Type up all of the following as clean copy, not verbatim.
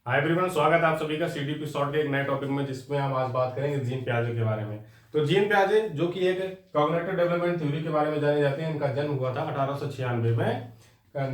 Hi everyone, स्वागत है आप सभी का सीडीपी शॉर्ट के एक नए टॉपिक में, जिसमें हम आज बात करेंगे जीन पियाजे के बारे में। तो जीन पियाजे जो कि एक कॉग्निटिव डेवलपमेंट थ्योरी के बारे में जाने जाते हैं, इनका जन्म हुआ था 1896 में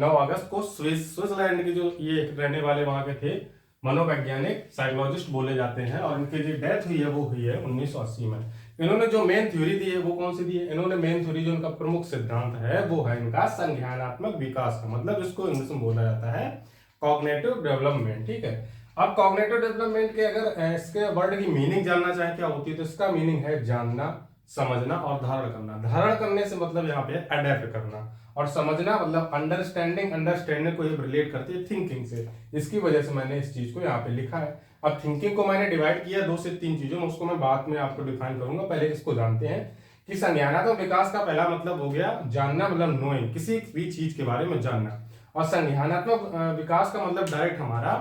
9 अगस्त को स्विट्जरलैंड के जो ये रहने वाले वहां के थे मनोवैज्ञानिक साइकोलॉजिस्ट बोले जाते हैं, और इनकी जो डेथ हुई है वो हुई है 1980 में। इन्होंने जो मेन थ्योरी दी है वो कौन सी दी है? इन्होंने मेन थ्योरी जो इनका प्रमुख सिद्धांत है वो है इनका संज्ञानात्मक विकास का, मतलब इसको इंग्लिश में बोला जाता है कॉग्निटिव डेवलपमेंट। ठीक है। अब कॉग्निटिव डेवलपमेंट के अगर इसके वर्ड की मीनिंग जानना चाहे क्या होती है, तो इसका मीनिंग है जानना, समझना और धारण करना। धारण करने से मतलब यहाँ पे अडेप्ट करना, और समझना मतलब अंडरस्टैंडिंग। अंडरस्टैंडिंग को ये रिलेट करती है थिंकिंग से। इसकी वजह से मैंने इस चीज को यहाँ पे लिखा है। अब थिंकिंग को मैंने डिवाइड किया 2 से 3 चीजों में, उसको मैं बाद में आपको डिफाइन करूंगा। पहले इसको जानते हैं कि संज्ञानात्मक विकास का पहला मतलब हो गया जानना, मतलब नोइंग, किसी भी चीज के बारे में जानना। और संज्ञानात्मक विकास का मतलब डायरेक्ट हमारा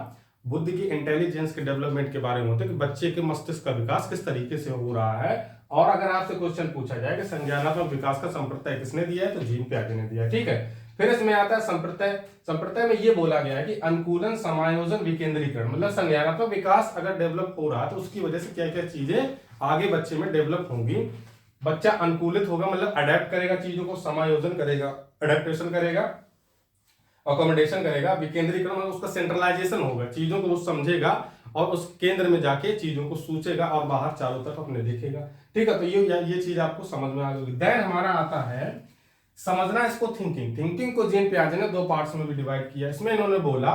बुद्धि की इंटेलिजेंस के डेवलपमेंट के बारे में होता है कि बच्चे के मस्तिष्क का विकास किस तरीके से हो रहा है। और अगर आपसे क्वेश्चन पूछा जाए कि संज्ञानात्मक विकास का संप्रत्यय किसने दिया है, तो जीन पियाजे ने दिया है। ठीक है। फिर इसमें आता है संप्रत्यय। संप्रत्यय में ये बोला गया है कि अनुकूलन, समायोजन, विकेंद्रीकरण, मतलब संज्ञानात्मक विकास अगर डेवलप हो रहा है तो उसकी वजह से क्या क्या चीजें आगे बच्चे में डेवलप होंगी। बच्चा अनुकूलित होगा, मतलब अडेप्ट करेगा चीजों को, समायोजन करेगा, अडेप्टेशन करेगा, अकोमोडेशन करेगा, विकेंद्रीकरण मतलब उसका सेंट्रलाइजेशन होगा, चीजों को वो समझेगा और उस केंद्र में जाके चीजों को सोचेगा और बाहर चारों तरफ अपने देखेगा। ठीक है। तो ये चीज आपको समझ में आ गई। देन हमारा आता है समझना, इसको थिंकिंग। थिंकिंग को जीन पियाजे ने 2 पार्ट्स में भी डिवाइड किया। इसमें इन्होंने बोला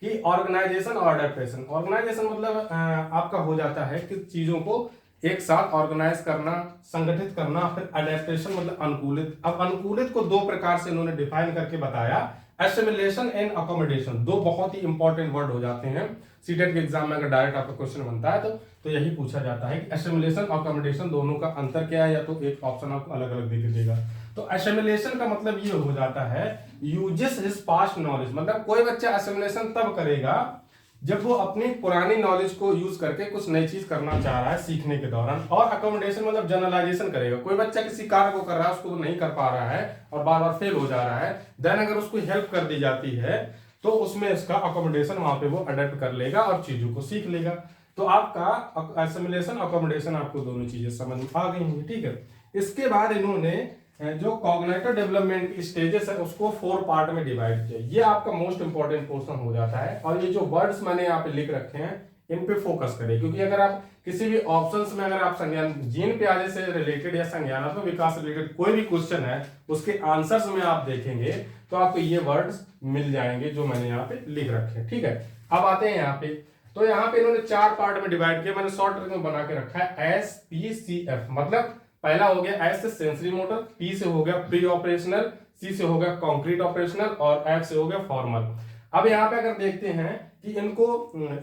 कि ऑर्गेनाइजेशन और अडेप्टेशन। ऑर्गेनाइजेशन मतलब आपका हो जाता है कि चीजों को एक साथ ऑर्गेनाइज करना, संगठित करना। फिर अडेप्टेशन मतलब अनुकूलित। अब अनुकूलित को 2 प्रकार से इन्होंने डिफाइन करके बताया, एसिमिलेशन एंड अकोमोडेशन। 2 बहुत ही इंपॉर्टेंट वर्ड हो जाते हैं सीटेट के एग्जाम में, अगर डायरेक्ट आपका क्वेश्चन बनता है तो यही पूछा जाता है कि एसिमिलेशन और अकोमोडेशन दोनों का अंतर क्या है, या तो एक ऑप्शन आपको अलग अलग दिख देगा। तो एसिमिलेशन का मतलब ये हो जाता है यूजेस हिज पास्ट नॉलेज, मतलब कोई बच्चा एसिमिलेशन तब करेगा जब वो अपनी पुरानी नॉलेज को यूज करके कुछ नई चीज करना चाह रहा है सीखने के दौरान। और अकोमोडेशन मतलब जनरलाइजेशन करेगा। कोई बच्चा किसी कार्य को कर रहा है, उसको नहीं कर पा रहा है और बार बार फेल हो जा रहा है, देन अगर उसको हेल्प कर दी जाती है तो उसमें इसका अकोमोडेशन, वहां पे वो अडेप्ट कर लेगा और चीजों को सीख लेगा। तो आपका एसिमिलेशन, अकोमोडेशन, आपको दोनों चीजें समझ में आ गई होंगी। ठीक है। इसके बाद इन्होंने जो कॉग्निटिव डेवलपमेंट की स्टेजेस है उसको 4 पार्ट में डिवाइड किया। ये आपका मोस्ट इंपॉर्टेंट पोर्शन हो जाता है। और ये जो वर्ड्स मैंने यहाँ पे लिख रखे हैं इन पे फोकस करें, क्योंकि अगर आप किसी भी ऑप्शंस में अगर आप संज्ञान जीन पियाजे से रिलेटेड या संज्ञानात्मक विकास से रिलेटेड कोई भी क्वेश्चन है उसके आंसर्स में आप देखेंगे तो आपको ये वर्ड्स मिल जाएंगे जो मैंने यहाँ पे लिख रखे हैं। ठीक है। अब आते हैं यहाँ पे। तो यहाँ पे इन्होंने 4 पार्ट में डिवाइड किया, मैंने शॉर्ट ट्रिक में बना के रखा है SPCF। मतलब पहला हो गया एस से सेंसरी मोटर, पी से हो गया प्री ऑपरेशनल, सी से हो गया कॉन्क्रीट ऑपरेशनल और एफ से हो गया फॉर्मल। अब यहाँ पे अगर देखते हैं कि इनको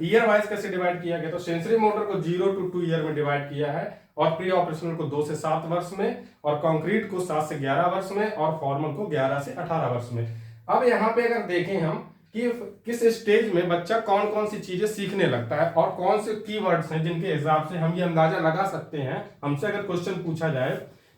ईयर वाइज कैसे डिवाइड किया गया, तो सेंसरी मोटर को 0 to 2 ईयर में डिवाइड किया है, और प्री ऑपरेशनल को 2 से 7 वर्ष में, और कॉन्क्रीट को 7 से 11 वर्ष में, और फॉर्मल को 11 से 18 वर्ष में। अब यहाँ पे अगर देखें हम कि किस स्टेज में बच्चा कौन कौन सी चीजें सीखने लगता है और कौन से कीवर्ड्स हैं जिनके हिसाब से हम ये अंदाजा लगा सकते हैं। हमसे अगर क्वेश्चन पूछा जाए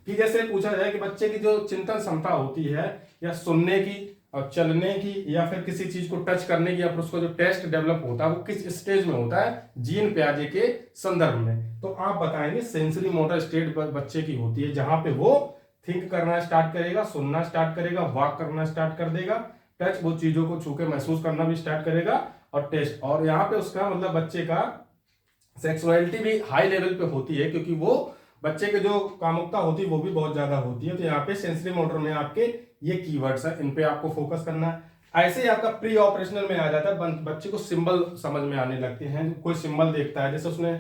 कि जैसे पूछा जाए कि बच्चे की जो चिंतन क्षमता होती है, या सुनने की और चलने की, या फिर किसी चीज को टच करने की, या फिर उसको जो टेस्ट डेवलप होता है वो किस स्टेज में होता है जीन पियाजे के संदर्भ में, तो आप बताएंगे सेंसरी मोटर स्टेज बच्चे की होती है, जहां पे वो थिंक करना स्टार्ट करेगा, सुनना स्टार्ट करेगा, वॉक करना स्टार्ट कर देगा, टच वो चीजों को छू के महसूस करना भी स्टार्ट करेगा, और टेस्ट। और यहाँ पे उसका मतलब बच्चे का सेक्सुअलिटी भी हाई लेवल पे होती है, क्योंकि वो बच्चे के जो कामुकता होती है वो भी बहुत ज्यादा होती है। तो यहाँ पे सेंसरी मोटर में आपके ये कीवर्ड्स है, इन पे आपको फोकस करना है। ऐसे ही आपका प्री ऑपरेशनल में आ जाता है, बच्चे को सिंबल समझ में आने लगते हैं। कोई सिंबल देखता है, जैसे उसने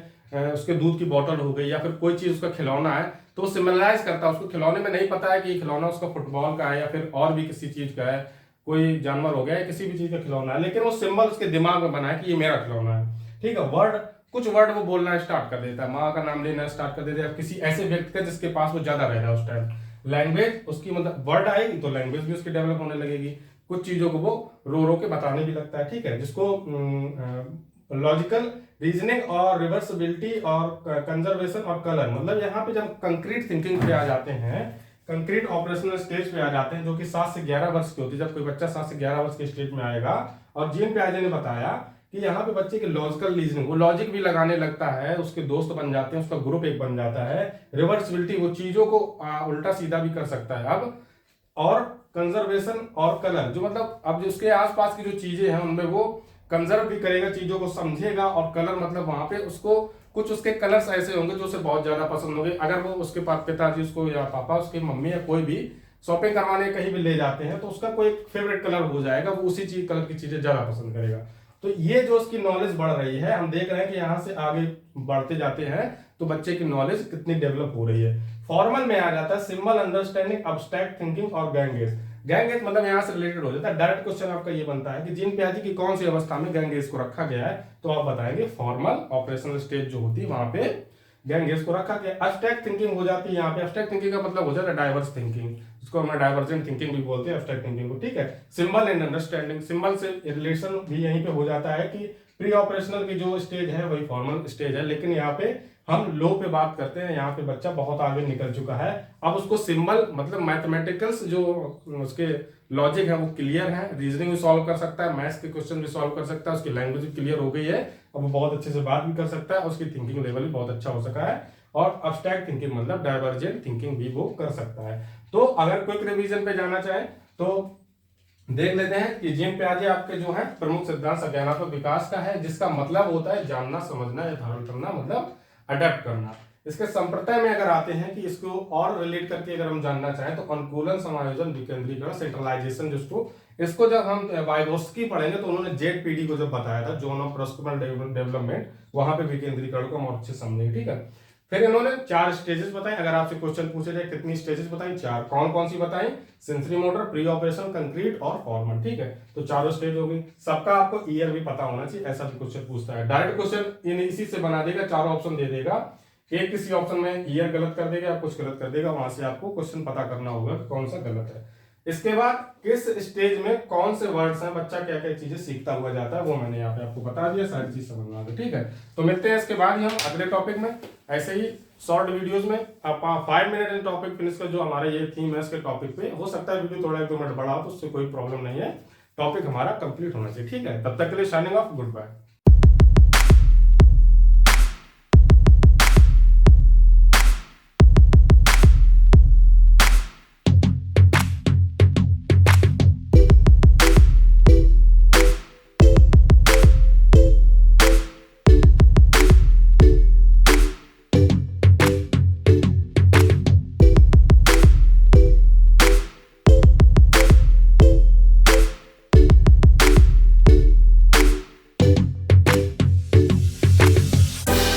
उसके दूध की बोतल हो गई, या फिर कोई चीज उसका खिलौना है, तो वो सिमिलराइज करता है। उसको खिलौने में नहीं पता है कि खिलौना उसका फुटबॉल का है या फिर और भी किसी चीज का है, कोई जानवर हो गया या किसी भी चीज का खिलौना है, लेकिन वो सिंबल उसके दिमाग में बना है कि ये मेरा खिलौना है। ठीक है। वर्ड, कुछ वर्ड वो बोलना स्टार्ट कर देता है, माँ का नाम लेना स्टार्ट कर देता है किसी ऐसे व्यक्ति का जिसके पास वो ज्यादा रह रहा है उस टाइम। लैंग्वेज उसकी, मतलब वर्ड आएगी तो लैंग्वेज भी उसकी डेवलप होने लगेगी। कुछ चीजों को वो रो रो के बताने भी लगता है। ठीक है। जिसको लॉजिकल रीजनिंग और रिवर्सिबिलिटी और कंजर्वेशन और कलर, मतलब यहाँ पे जब कंक्रीट थिंकिंग पे आ जाते हैं, कंक्रीट ऑपरेशनल स्टेज पे आ जाते हैं, जो कि 7 से 11 वर्ष की होती है। जब कोई बच्चा 7 से 11 वर्ष के स्टेज में आएगा, और जीन पियाजे ने बताया कि यहाँ पे बच्चे की लॉजिकल रीजनिंग, वो लॉजिक भी लगाने लगता है, उसके दोस्त बन जाते हैं, उसका ग्रुप एक बन जाता है, रिवर्सिबिलिटी, वो चीजों को उल्टा सीधा भी कर सकता है अब, और कंजर्वेशन और कलर, जो मतलब अब जो उसके आसपास की जो चीजें हैं उनमें वो कंजर्व भी करेगा, चीजों को समझेगा, और कलर मतलब वहां पे उसको कुछ उसके कलर्स ऐसे होंगे जो उसे बहुत ज्यादा पसंद होंगे। अगर वो उसके पिताजी उसको या पापा उसकी मम्मी या कोई भी शॉपिंग करवाने कहीं भी ले जाते हैं तो उसका कोई फेवरेट कलर हो जाएगा, वो उसी चीज कलर की चीजें ज्यादा पसंद करेगा। तो ये जो उसकी नॉलेज बढ़ रही है, हम देख रहे हैं कि यहाँ से आगे बढ़ते जाते हैं तो बच्चे की नॉलेज कितनी डेवलप हो रही है। फॉर्मल में आ जाता है सिंबल अंडरस्टैंडिंग, अब्स्ट्रैक्ट थिंकिंग और गैंगेज। गैंगेज मतलब यहाँ से रिलेटेड हो जाता है। डायरेक्ट क्वेश्चन आपका ये बनता है कि जीन प्याजी की कौन सी अवस्था में गैंगेज को रखा गया है, तो आप बताएंगे फॉर्मल ऑपरेशनल स्टेज जो होती है वहां पे गैंगेज को रखा गया। अब्स्ट्रैक्ट थिंकिंग हो जाती है यहाँ पे। अब्स्ट्रैक्ट थिंकिंग का मतलब हो जाता है डाइवर्स थिंकिंग, जिसको हम डाइवर्जेंट थिंकिंग भी बोलते हैं अब्स्ट्रैक्ट थिंकिंग को, ठीक है। सिंबल एंड अंडरस्टैंडिंग, सिंबल से रिलेशन भी यहीं पे हो जाता है कि प्री ऑपरेशनल की जो स्टेज है वही फॉर्मल स्टेज है, लेकिन यहाँ पे हम लो पे बात करते हैं। यहाँ पे बच्चा बहुत आगे निकल चुका है, अब उसको सिंबल मतलब मैथमेटिकल्स जो उसके लॉजिक है वो क्लियर है, रीजनिंग भी सॉल्व कर सकता है, मैथ्स के क्वेश्चन भी सॉल्व कर सकता है, उसकी लैंग्वेज भी क्लियर हो गई है, अब वो बहुत अच्छे से बात भी कर सकता है, उसकी थिंकिंग लेवल भी बहुत अच्छा हो सका है, और अब्स्ट्रैक्ट थिंकिंग मतलब डाइवर्जेंट थिंकिंग भी वो कर सकता है। तो अगर क्विक रिवीजन पे जाना चाहे तो देख लेते हैं कि जीन प्याजे आपके जो है प्रमुख सिद्धांत संज्ञानात्मक विकास का है, जिसका मतलब होता है जानना, समझना या धारण करना, मतलब अडेप्ट करना। इसके संप्रदाय में अगर आते हैं कि इसको और रिलेट करके अगर हम जानना चाहें तो अनुकूलन, समायोजन, विकेंद्रीकरण, सेंट्रलाइजेशन, जिसको इसको जब हम वाइगोस्की पढ़ेंगे तो उन्होंने जेड को जब बताया था, जोन ऑफ प्रोस्कुलर डेवलपमेंट, वहां पे विकेंद्रीकरण को हम और अच्छे समझेंगे, ठीक है। फिर इन्होंने 4 स्टेजेस बताए। अगर आपसे क्वेश्चन पूछे जाए कितनी स्टेजेस बताई, 4। कौन कौन सी बताई? Sensory motor, pre operation, concrete और फॉर्मल, ठीक है। तो चारों स्टेज हो गई। सबका आपको ईयर भी पता होना चाहिए, ऐसा भी क्वेश्चन पूछता है। डायरेक्ट क्वेश्चन इन इसी से बना देगा, चारों ऑप्शन दे देगा, एक किसी ऑप्शन में ईयर गलत कर देगा या कुछ गलत कर देगा, वहां से आपको क्वेश्चन पता करना होगा कि कौन सा गलत है। इसके बाद किस स्टेज में कौन से वर्ड्स हैं, बच्चा क्या क्या चीजें सीखता हुआ जाता है, वो मैंने यहाँ पे आपको बता दिया, सारी चीज समझ में आ गई, ठीक है। तो मिलते हैं इसके बाद ही हम अगले टॉपिक में, ऐसे ही शॉर्ट वीडियोस में। आप 5 मिनट इन टॉपिक फिनिश का जो हमारा ये थीम है इसके टॉपिक पे, हो सकता है वीडियो थोड़ा 1-2 मिनट बढ़ा तो उससे कोई प्रॉब्लम नहीं है, टॉपिक हमारा कंप्लीट होना चाहिए, ठीक है। तब तक के लिए साइनिंग ऑफ, गुड बाय।